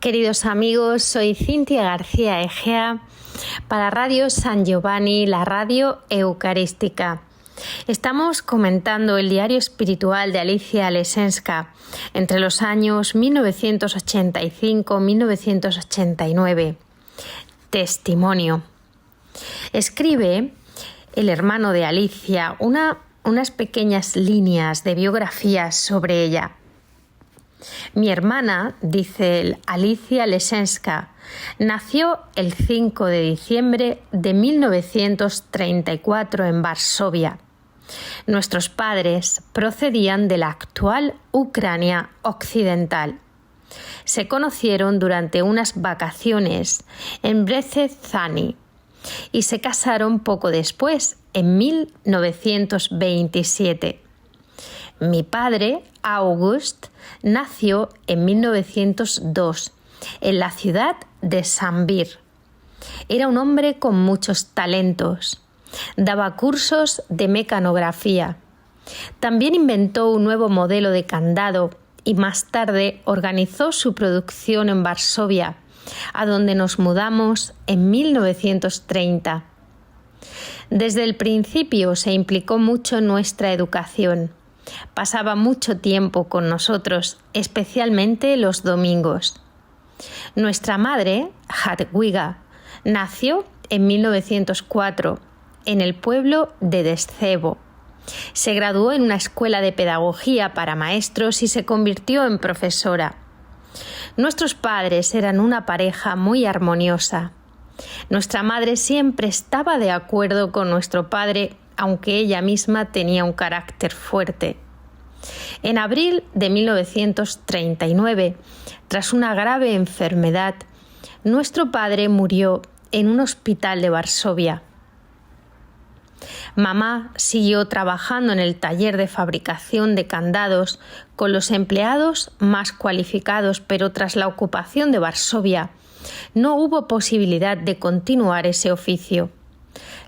Queridos amigos, soy Cintia García Egea para Radio San Giovanni, la radio eucarística. Estamos comentando el diario espiritual de Alicia Lesenska entre los años 1985-1989. Testimonio. Escribe el hermano de Alicia unas pequeñas líneas de biografías sobre ella. Mi hermana, dice Alicia Lesenska, nació el 5 de diciembre de 1934 en Varsovia. Nuestros padres procedían de la actual Ucrania occidental. Se conocieron durante unas vacaciones en Brzezinski y se casaron poco después, en 1927. Mi padre, August, nació en 1902 en la ciudad de Sambir. Era un hombre con muchos talentos. Daba cursos de mecanografía. También inventó un nuevo modelo de candado y más tarde organizó su producción en Varsovia, a donde nos mudamos en 1930. Desde el principio se implicó mucho en nuestra educación. Pasaba mucho tiempo con nosotros, especialmente los domingos. Nuestra madre, Jadwiga, nació en 1904 en el pueblo de Descevo. Se graduó en una escuela de pedagogía para maestros y se convirtió en profesora. Nuestros padres eran una pareja muy armoniosa. Nuestra madre siempre estaba de acuerdo con nuestro padre, aunque ella misma tenía un carácter fuerte. En abril de 1939, tras una grave enfermedad, nuestro padre murió en un hospital de Varsovia. Mamá siguió trabajando en el taller de fabricación de candados con los empleados más cualificados, pero tras la ocupación de Varsovia no hubo posibilidad de continuar ese oficio.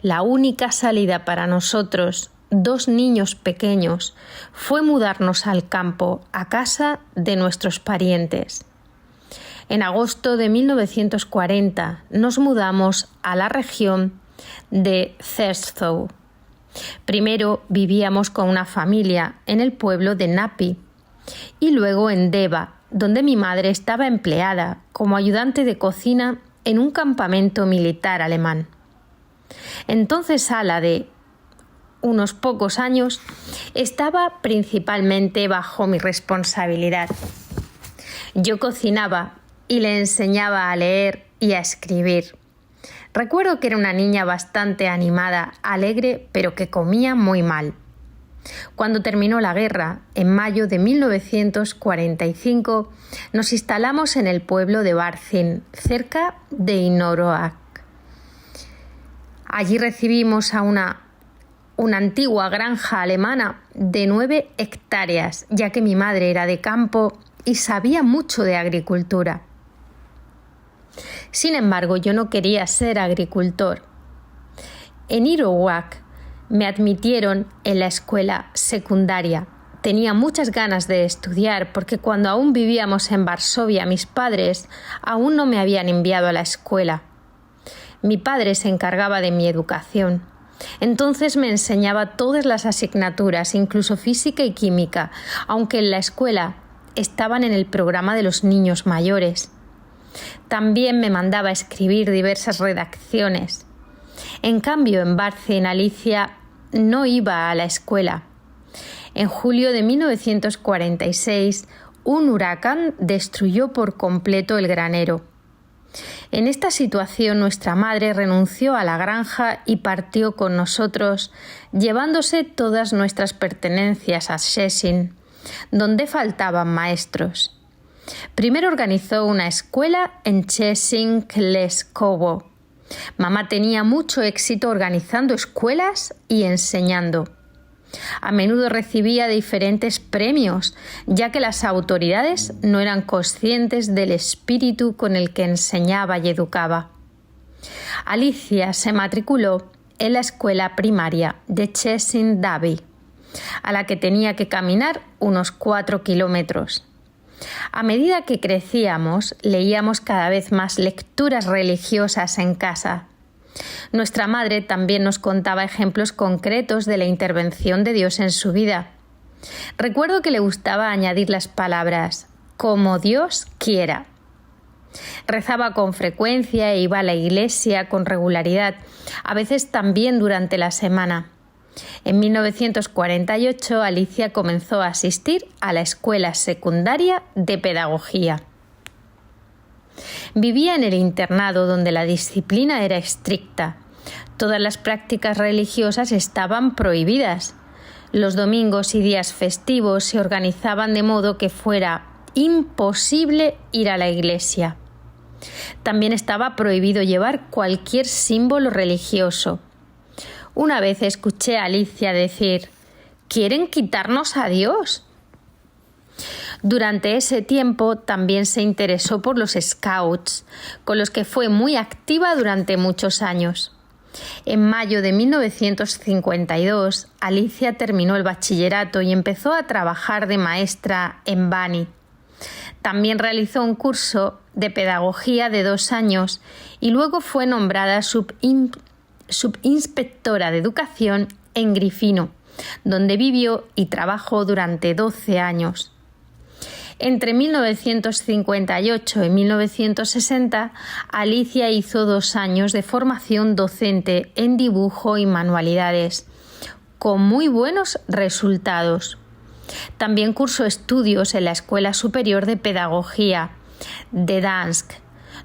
La única salida para nosotros, dos niños pequeños, fue mudarnos al campo, a casa de nuestros parientes. En agosto de 1940 nos mudamos a la región de Rzeszów. Primero vivíamos con una familia en el pueblo de Napi y luego en Deva, donde mi madre estaba empleada como ayudante de cocina en un campamento militar alemán. Entonces Ala, de unos pocos años, estaba principalmente bajo mi responsabilidad. Yo cocinaba y le enseñaba a leer y a escribir. Recuerdo que era una niña bastante animada, alegre, pero que comía muy mal. Cuando terminó la guerra, en mayo de 1945, nos instalamos en el pueblo de Barcin, cerca de Inoroag. Allí recibimos a una antigua granja alemana de 9 hectáreas, ya que mi madre era de campo y sabía mucho de agricultura. Sin embargo, yo no quería ser agricultor. En Inoroag me admitieron en la escuela secundaria. Tenía muchas ganas de estudiar porque cuando aún vivíamos en Varsovia, mis padres aún no me habían enviado a la escuela. Mi padre se encargaba de mi educación. Entonces me enseñaba todas las asignaturas, incluso física y química, aunque en la escuela estaban en el programa de los niños mayores. También me mandaba escribir diversas redacciones. En cambio, en Barcin, Alicia no iba a la escuela. En julio de 1946, un huracán destruyó por completo el granero. En esta situación, nuestra madre renunció a la granja y partió con nosotros, llevándose todas nuestras pertenencias a Szczecin, donde faltaban maestros. Primero organizó una escuela en Szczecin-Kleskowo. Mamá tenía mucho éxito organizando escuelas y enseñando. A menudo recibía diferentes premios, ya que las autoridades no eran conscientes del espíritu con el que enseñaba y educaba. Alicia se matriculó en la escuela primaria de Szczecin-Davi, a la que tenía que caminar unos 4 kilómetros. A medida que crecíamos, leíamos cada vez más lecturas religiosas en casa. Nuestra madre también nos contaba ejemplos concretos de la intervención de Dios en su vida. Recuerdo que le gustaba añadir las palabras «como Dios quiera». Rezaba con frecuencia e iba a la iglesia con regularidad, a veces también durante la semana. En 1948, Alicia comenzó a asistir a la Escuela Secundaria de Pedagogía. Vivía en el internado donde la disciplina era estricta. Todas las prácticas religiosas estaban prohibidas. Los domingos y días festivos se organizaban de modo que fuera imposible ir a la iglesia. También estaba prohibido llevar cualquier símbolo religioso. Una vez escuché a Alicia decir: «¿Quieren quitarnos a Dios?». Durante ese tiempo también se interesó por los Scouts, con los que fue muy activa durante muchos años. En mayo de 1952, Alicia terminó el bachillerato y empezó a trabajar de maestra en Bani. También realizó un curso de pedagogía de 2 años y luego fue nombrada subinspectora de educación en Grifino, donde vivió y trabajó durante 12 años. Entre 1958 y 1960, Alicia hizo 2 años de formación docente en dibujo y manualidades, con muy buenos resultados. También cursó estudios en la Escuela Superior de Pedagogía de Dansk,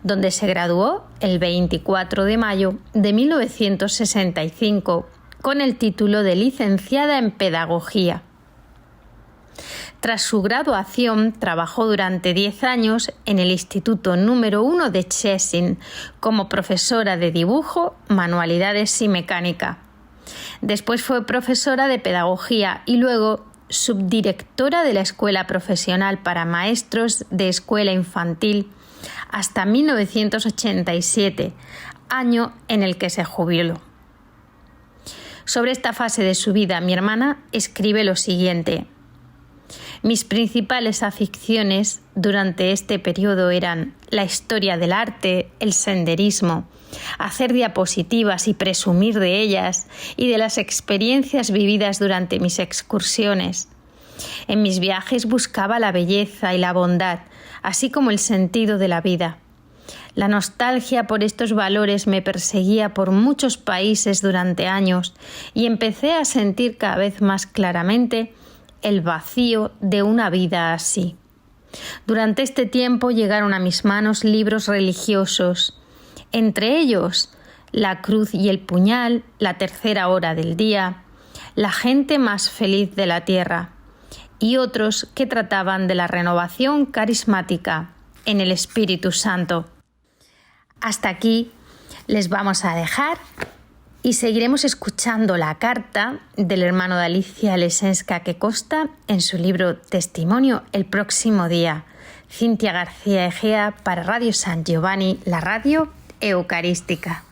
donde se graduó el 24 de mayo de 1965 con el título de licenciada en Pedagogía. Tras su graduación, trabajó durante 10 años en el Instituto número 1 de Szczecin como profesora de dibujo, manualidades y mecánica. Después fue profesora de pedagogía y luego subdirectora de la Escuela Profesional para Maestros de Escuela Infantil hasta 1987, año en el que se jubiló. Sobre esta fase de su vida, mi hermana escribe lo siguiente: «Mis principales aficiones durante este periodo eran la historia del arte, el senderismo, hacer diapositivas y presumir de ellas y de las experiencias vividas durante mis excursiones. En mis viajes buscaba la belleza y la bondad, así como el sentido de la vida. La nostalgia por estos valores me perseguía por muchos países durante años y empecé a sentir cada vez más claramente el vacío de una vida así. Durante este tiempo llegaron a mis manos libros religiosos, entre ellos La cruz y el puñal, La tercera hora del día, La gente más feliz de la tierra, y otros que trataban de la renovación carismática en el Espíritu Santo». Hasta aquí les vamos a dejar y seguiremos escuchando la carta del hermano de Alicia Lesenska que Costa en su libro Testimonio el próximo día. Cintia García Egea para Radio San Giovanni, la radio eucarística.